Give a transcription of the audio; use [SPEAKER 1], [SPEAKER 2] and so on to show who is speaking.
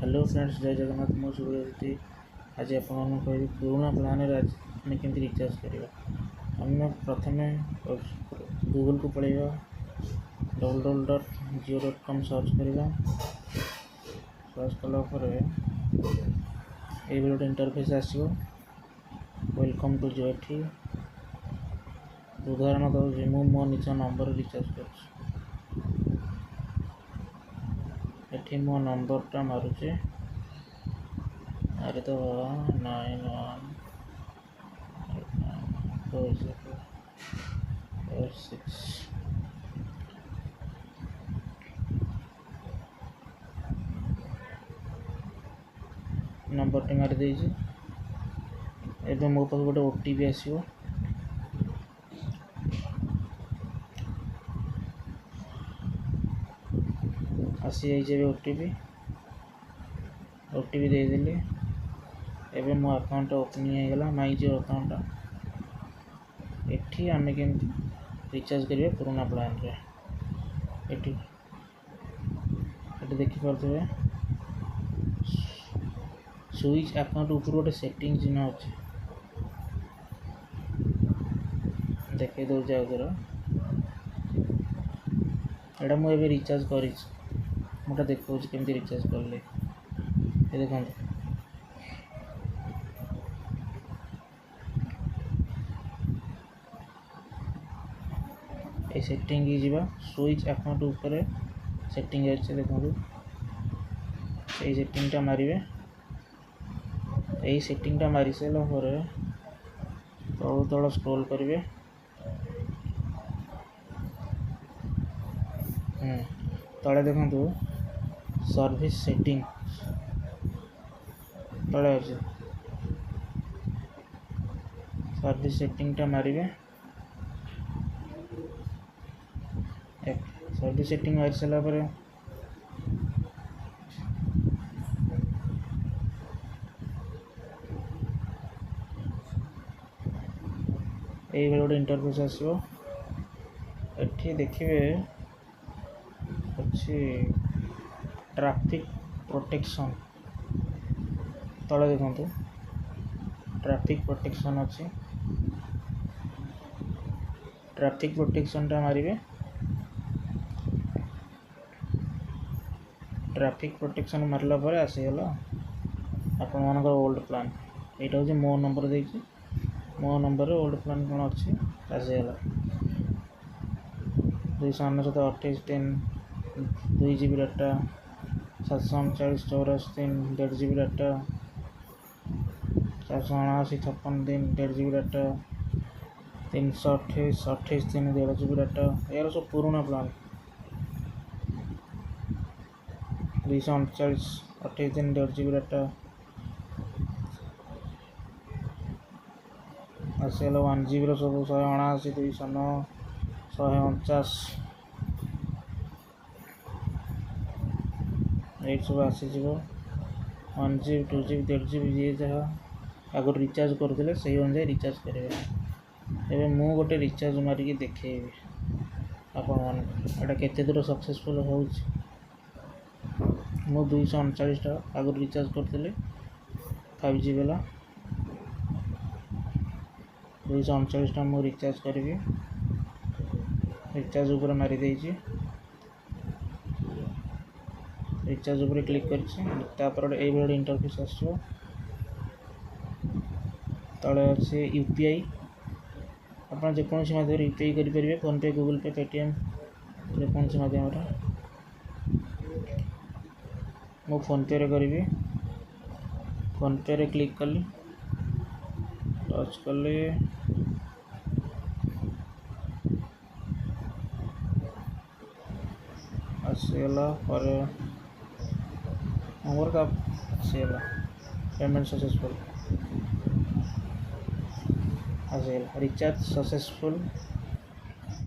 [SPEAKER 1] Hello friends, जय जगन्नाथ। मो सुब्रती आज आपको कह पुराना प्लान आम केमी रिचार्ज करवा। आम प्रथम गूगल को पलैया www.jio.com सर्च करवा। सर्च कलापर ये गोटे इंटरफेस आसो। वेलकम टू जियो। एठी उदाहरण दूसरी मो निज नंबर रिचार्ज कर मो नंबरटा मारुचे मारी तो 9146 नंबर टी मारी देजी। एबे मो पास गोटे ओटीपी आसीबो। आसी जाइए ओटीपी देदेली। एबे मो अकाउंट ओपनिंग हो गला। माई जियो अकाउंट एठी आम केमती रिचार्ज करिए पुराना प्लान रे। एठी देखि पारथबे स्विच अकाउंट ऊपर गोटे सेटिंग चिन्ह अच्छे। देखे दो जरा एटा मुझे रिचार्ज कर मोटा देखा केमती रिचार्ज कले। देखो ये सेटिंग की जीवा स्विच अकाउंट ऊपर सेटिंग अच्छे। देखो ये सेटिंगटा मारे। यही सेटिंगटा मारी सारा पर तलू तल स्क्रॉल करेंगे। तले देखु सर्विस सेटिंग तले अच्छे। सर्विस सेटिंगटा मारे। सर्विस सेटिंग मारी सारा पर ये गोटे इंटरफेस आसो। एठी देखिए अच्छी ट्रैफिक प्रोटेक्शन तले देखो ट्रैफिक प्रोटेक्शन अच्छी। ट्रैफिक प्रोटेक्शन टा मारे। ट्रैफिक प्रोटेक्शन मारला पर आसीगला आपण मानकर ओल्ड प्लान। यहाँ हूँ मो नंबर देखिए मो नंबर ओल्ड प्लान कौन अच्छी आसीगला 299 2 GB डाटा 739 84 1.5 GB डाटा 479 56 दिन 1.5 GB डाटा 328 28 दिन 1.5 GB डाटा। यार सब पुराना प्लान 239 28 दिन 1.5 GB डाटा आसगला 1 GB सब 179 209 149 ये सब आसीज 1 GB 2 GB 1.5 GB जी जहाँ आगे रिचार्ज करते से अनुसार रिचार्ज करेंगे। एवं मु गोटे रिचार्ज मारिकी देखेबी आपटा केते दूर सक्सेसफुल हो। मु 239 आगे रिचार्ज करते 5G वाला 239 मु रिचार्ज करी। रिचार्ज ऊपर मारी देजी। रिचार्ज ऊपर क्लिक कर इंटरफेस आसो। तले अच्छे यूपीआई आप जेकोसी मध्यम यूपीआई करेंगे। फोनपे गूगल पे पेटीएम जेकोसी मध्यम मो फोनपे रे करी। फोनपे रे क्लिक कली टच कले आसीगला पर नंबर का आसीगला पेमेंट सक्सेसफुल आसीगला रिचार्ज सक्सेसफुल।